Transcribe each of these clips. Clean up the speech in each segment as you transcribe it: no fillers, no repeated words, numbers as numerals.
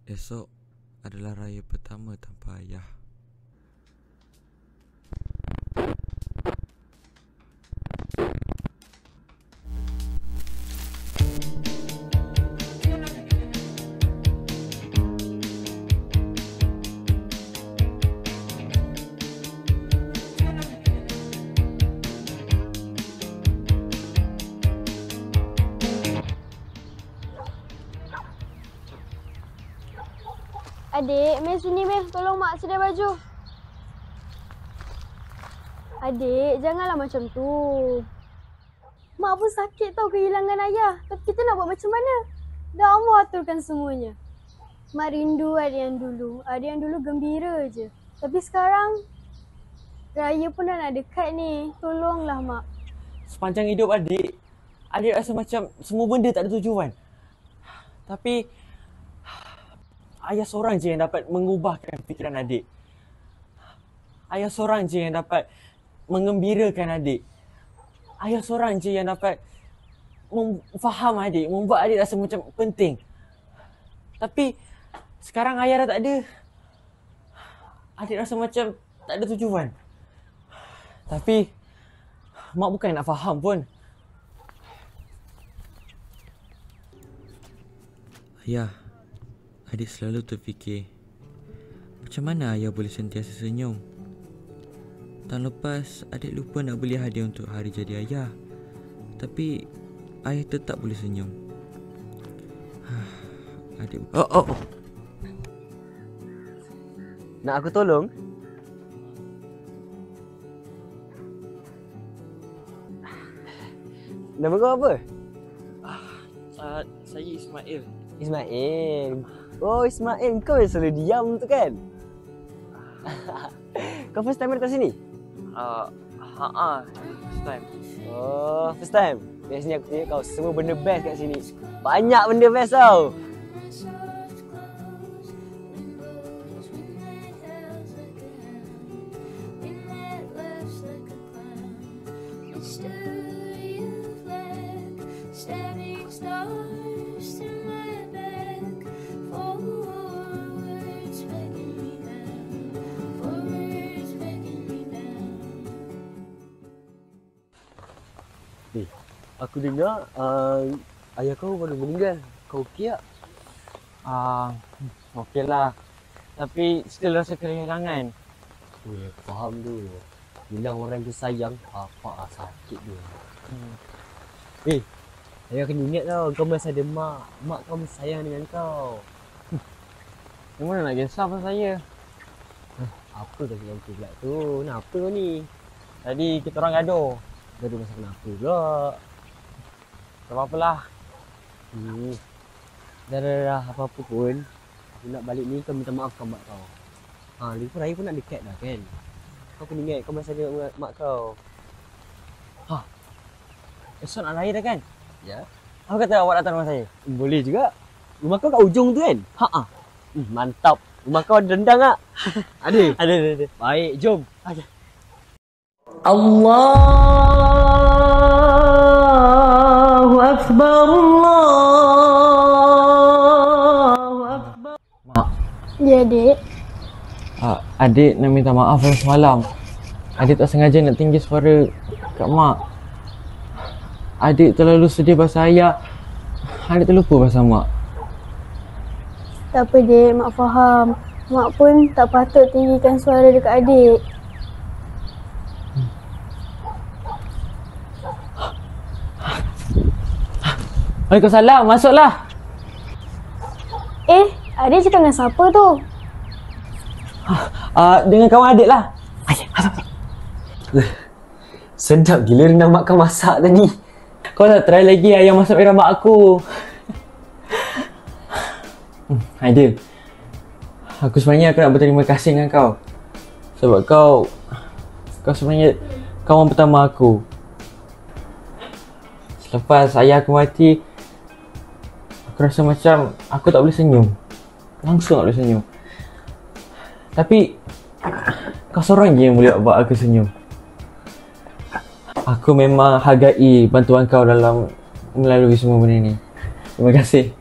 Esok adalah raya pertama tanpa ayah. Adik, Mel sini Mel. Tolong mak sedia baju. Adik, janganlah macam tu. Mak pun sakit tau kehilangan ayah. Tapi kita nak buat macam mana? Dah Allah aturkan semuanya. Mak rindu adik yang dulu. Adik yang dulu gembira je. Tapi sekarang, raya pun dah nak dekat ni. Tolonglah mak. Sepanjang hidup adik rasa macam semua benda tak ada tujuan. Tapi ayah seorang je yang dapat mengubahkan fikiran adik. Ayah seorang je yang dapat mengembirakan adik. Ayah seorang je yang dapat faham adik, membuat adik rasa macam penting. Tapi sekarang ayah dah tak ada. Adik rasa macam tak ada tujuan. Tapi mak bukan nak faham pun. Ayah, adik selalu terfikir, macam mana ayah boleh sentiasa senyum? Tahun lepas, adik lupa nak beli hadiah untuk hari jadi ayah. Tapi, ayah tetap boleh senyum. Adik... Oh! Nak aku tolong? Nama kau apa? Saya Ismail. Ismail. Oh Ismail, kau yang selalu diam tu kan? Kau first time datang sini? First time. Oh, first time. Biasanya aku tengok kau semua benda best kat sini. Banyak benda best tau. Aku dengar ayah kau baru meninggal. Kau okey tak? Okey lah. Tapi still rasa kehilangan. Aku faham tu. Hilang orang yang sayang, apa sakit tu. Ayah kena ingat tau, kau masih ada mak. Mak kau masih sayang dengan kau. Yang mana nak kisah pasal saya? Apa kau cakap pula tu? Kenapa kau ni? Tadi kita orang gaduh. Gaduh pasal kenapa pula? Tak apa-apalah. Dah, apa-apa pun. Aku nak balik ni, kau minta maaf kau mak kau. Lagi pun raya pun nak dekat dah kan? Kau kena ingat kau masih ada mak kau. Esok nak raya dah kan? Ya. Apa kata awak datang rumah saya? Boleh juga. Rumah kau kat ujung tu kan? Mantap. Rumah kau ada rendang tak? Ada? Ada. Baik, jom. Okay. Allahu Akbar, Allahu Akbar. Mak. Ya adik. Adik nak minta maaf semalam. Adik tak sengaja nak tinggi suara kat mak. Adik terlalu sedih pasal ayah. Adik terlupa pasal mak. Tak apa dik, mak faham. Mak pun tak patut tinggikan suara dekat adik. Waalaikumsalam, masuklah. Adik cakap dengan siapa tu? Dengan kawan adik lah. Sedap gila rendang mak kau masak tadi. Kau tak try lagi ayam masak merah mak aku. Aidil, aku sebenarnya nak berterima kasih dengan kau. Sebab kau sebenarnya kawan pertama aku. Selepas ayah aku mati, aku rasa macam aku tak boleh senyum. Langsung tak boleh senyum. Tapi kau seorang je yang boleh buat aku senyum. Aku memang hargai bantuan kau dalam melalui semua benda ni. Terima kasih.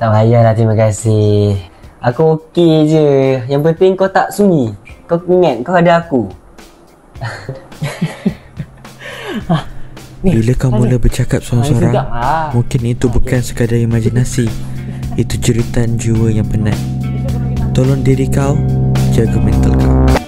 Tak payahlah terima kasih. Aku okey je. Yang penting kau tak sunyi. Kau ingat kau ada aku. Bila kau mula bercakap seorang-seorang, sedap lah. mungkin itu bukan sekadar imajinasi. Itu jeritan jiwa yang penat. Tolong diri kau, jaga mental kau.